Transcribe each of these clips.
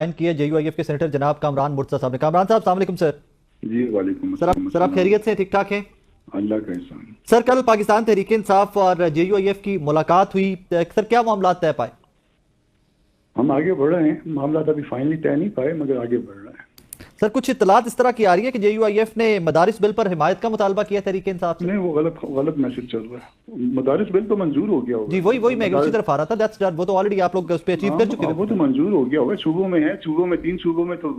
किया JUIF के senator जनाब कामरान मुर्तज़ा साहब ने। कामरान साहब, अस्सलाम वालेकुम सर। जी वालेकुम सर आप खैरियत से ठीक ठाक हैं? अल्लाह का एहसान। सर कल पाकिस्तान तहरीक इंसाफ और JUIF की मुलाकात हुई, सर क्या मामला तय पाए? हम आगे बढ़ रहे हैं, मामला तो अभी फाइनली तय नहीं पाए मगर आगे बढ़ रहे हैं। सर कुछ इत्तलात इस तरह की आ रही है कि JUIF ने मदारिस बिल पर हिमायत का मुतालबा किया तहरीक इंसाफ से। नहीं, वो गलत गलत मैसेज चल रहा है। मदारिस बिल तो मंजूर हो गया जी होगा। वही वही मैं उसी तरफ आ रहा था। दैट्स वो तो ऑलरेडी आप लोग उस पर अचीव कर चुके वो तो हैं। मंजूर हो गया होगा। सूबों में है, सूबों में 3 सूबों में तो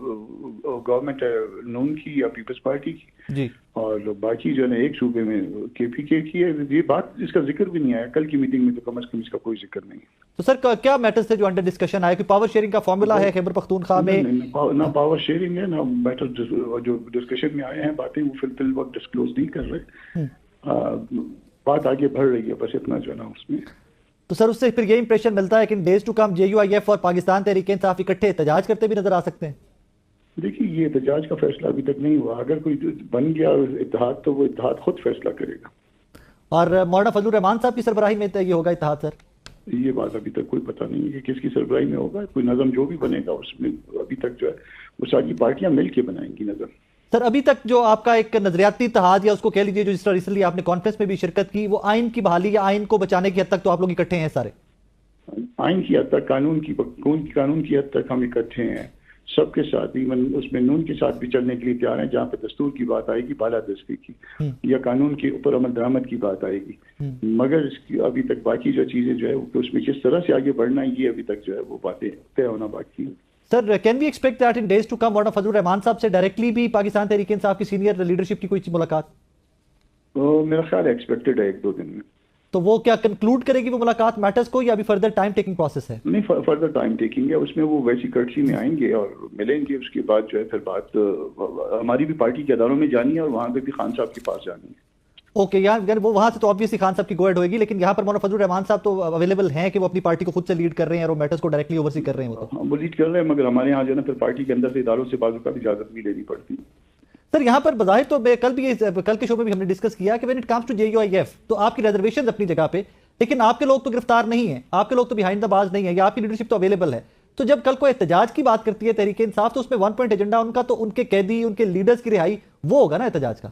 गवर्नमेंट है नून की या पीपल्स पार्टी की, जी और बाकी जो है एक सूबे में KPK की है। ये बात इसका जिक्र भी नहीं आया कल की मीटिंग में, तो कम से कम इसका कोई जिक्र नहीं। तो सर क्या मैटर्स थे जो अंडर डिस्कशन आए? कि पावर शेयरिंग का फॉर्मूला है खैबर पख्तूनख्वा में? ना पावर शेयरिंग है ना मैटर। जो डिस्कशन में आए हैं बातें वो फिल वक्त डिस्क्लोज नहीं कर रहे। बात आगे बढ़ रही है, बस इतना जो है ना उसमें। तो सर उससे फिर ये इंप्रेशन मिलता है कि डेज टू कम JUIF और पाकिस्तान तहरीक इंसाफ इकट्ठे एहतजाज करते भी नजर आ सकते हैं। देखिए, ये एहतजाज का फैसला अभी तक नहीं हुआ। अगर कोई बन गया इत्तेहाद तो वो इत्तेहाद खुद फैसला करेगा। और मौलाना फजलुर रहमान साहब की सरबराही में ये होगा इत्तेहाद सर? ये बात अभी तक कोई पता नहीं है कि किसकी सरबराही में होगा। कोई नज़म जो भी बनेगा उसमें अभी तक जो है वो सारी पार्टियां मिल के बनाएंगी नज़म। सर अभी तक जो आपका एक नजरियाती इत्तेहाद या उसको कह लीजिए जो जिस तरह रिसेंटली आपने कॉन्फ्रेंस में भी शिरकत की, वो आइन की बहाली या आइन को बचाने की हद तक तो आप लोग इकट्ठे हैं सारे? आइन की हद तक, कानून की हद तक हम इकट्ठे हैं सबके साथ। इवन उसमें नून के साथ भी चलने के लिए तैयार हैं। जहाँ पे दस्तूर की बात आएगी, बालादस्ती की या कानून के ऊपर अमल दरामद की बात आएगी, मगर इसकी अभी तक बाकी जो चीजें जो है उसमें किस तरह से आगे बढ़ना है ये अभी तक जो है वो बातें तय होना बाकी है। Sir can we expect that in days to come Maulana Fazlur Rahman साहब से डायरेक्टली भी पाकिस्तान तहरीक इंसाफ की सीनियर लीडरशिप की कोई मुलाकात? तो मेरा ख्याल एक्सपेक्टेड है 1-2 दिन में। तो वो क्या कंक्लूड करेगी वो मुलाकात मैटर्स को, या अभी फर्दर टाइम टेकिंग प्रोसेस है? नहीं, फर्दर टाइम टेकिंग है। उसमें वो वैसी कर्टसी में आएंगे और मिलेंगे। उसके बाद जो है फिर बात हमारी भी पार्टी के अदारों में जानी है और वहाँ पे भी खान साहब के पास जानी है। ओके, यार वो वहां से तो ऑब्वियसली खान साहब की गोएड होगी, लेकिन यहाँ पर मौलाना फजलुर रहमान साहब तो अवेलेबल हैं कि वो अपनी पार्टी को खुद से लीड कर रहे हैं और वो मैटर्स को डायरेक्टली ओवरसी कर रहे हैं। वो तो वो लीड कर रहे हैं, मगर हमारे यहाँ जो है ना फिर पार्टी के अंदर से इदारों से बाजू का इजाजत भी लेनी पड़ती है। सर यहाँ पर बजाहिर तो कल के शो में भी हमने डिस्कस किया कि when it comes to JUIF तो आपकी रिजर्वेशन अपनी जगह पे, लेकिन आपके लोग तो गिरफ्तार नहीं है, आपके लोग तो बिहाइंड द बार्स नहीं है, या आपकी लीडरशिप तो अवेलेबल है। तो जब कल को एहतजाज की बात करती है तहरीक इंसाफ तो उसमें 1 पॉइंट एजेंडा उनका तो उनके कैदी, उनके लीडर्स की रिहाई, वो होगा ना एहतजाज का?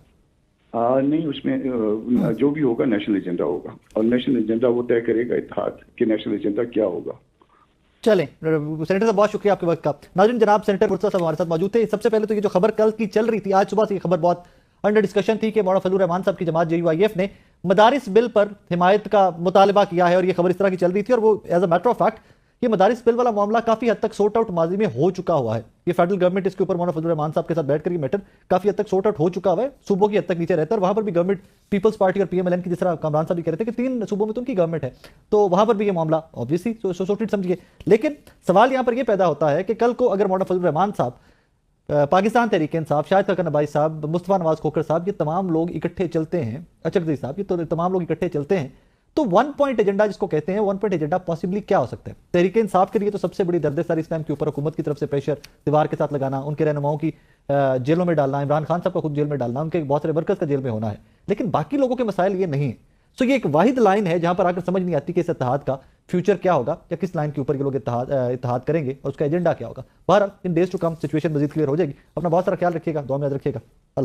नहीं, उसमें जो भी होगा नेशनल एजेंडा होगा, और नेशनल एजेंडा वो तय करेगा इत्तेहाद कि नेशनल एजेंडा क्या होगा। चलें सेनेटर साहब, बहुत शुक्रिया आपके वक्त का। नाज़रीन, जनाब सेनेटर मुर्तज़ा साहब हमारे साथ मौजूद थे। सबसे पहले तो ये जो खबर कल की चल रही थी, आज सुबह से ये खबर बहुत अंडर डिस्कशन थी कि मौलाना फजलुर रहमान साहब की जमात JUIF ने मदारिस बिल पर हिमायत का मुतालबा किया है, और ये खबर इस तरह की चल रही थी। और वो as a matter of fact ये मदारिस बिल वाला मामला काफी हद तक सॉर्ट आउट माजी में हो चुका हुआ है। ये फेडरल गवर्नमेंट इसके ऊपर मौलाना फजलुर रहमान साहब के साथ बैठकर ये मैटर काफी हद तक सॉर्ट आउट हो चुका हुआ है। सूबों की हद तक नीचे रहता है, और वहां पर भी गवर्नमेंट पीपल्स पार्टी और PMLN की, जिस तरह कामरान साहब भी कह रहे थे कि 3 सूबों में तो उनकी गवर्नमेंट है, तो वहां पर भी ये मामला ऑब्वियसली सॉर्टेड समझिए। लेकिन सवाल यहां पर यह पैदा होता है कि कल को अगर मौलाना फजलुर रहमान साहब, पाकिस्तान तहरीक इंसाफ, शाहिद खाकन अब्बासी साहब, मुस्तफा नवाज खोखर साहब, ये तमाम लोग इकट्ठे चलते हैं, अचकज़ई साहब, ये तो तमाम लोग इकट्ठे चलते हैं, तो 1 पॉइंट एजेंडा जिसको कहते हैं, 1 पॉइंट एजेंडा पॉसिबली क्या हो सकता है? तहरीक इंसाफ के लिए तो सबसे बड़ी दर्द सारी इस्लाम के ऊपर हुकूमत की तरफ से प्रेशर दीवार के साथ लगाना, उनके रहनुमाओं की जेलों में डालना, इमरान खान साहब का खुद जेल में डालना, उनके बहुत सारे वर्कर्स का जेल में होना है। लेकिन बाकी लोगों के मसाइल ये नहीं है। सो ये एक वाहिद लाइन है जहां पर आकर समझ नहीं आती कि इस इत्तेहाद का फ्यूचर क्या होगा, या किस लाइन के ऊपर ये लोग इत्तेहाद करेंगे और उसका एजेंडा क्या होगा। बहरहाल in days to come situation मजीद क्लियर हो जाएगी। अपना बहुत सारा ख्याल रखिएगा, दुआ में याद रखिएगा। अल्लाह।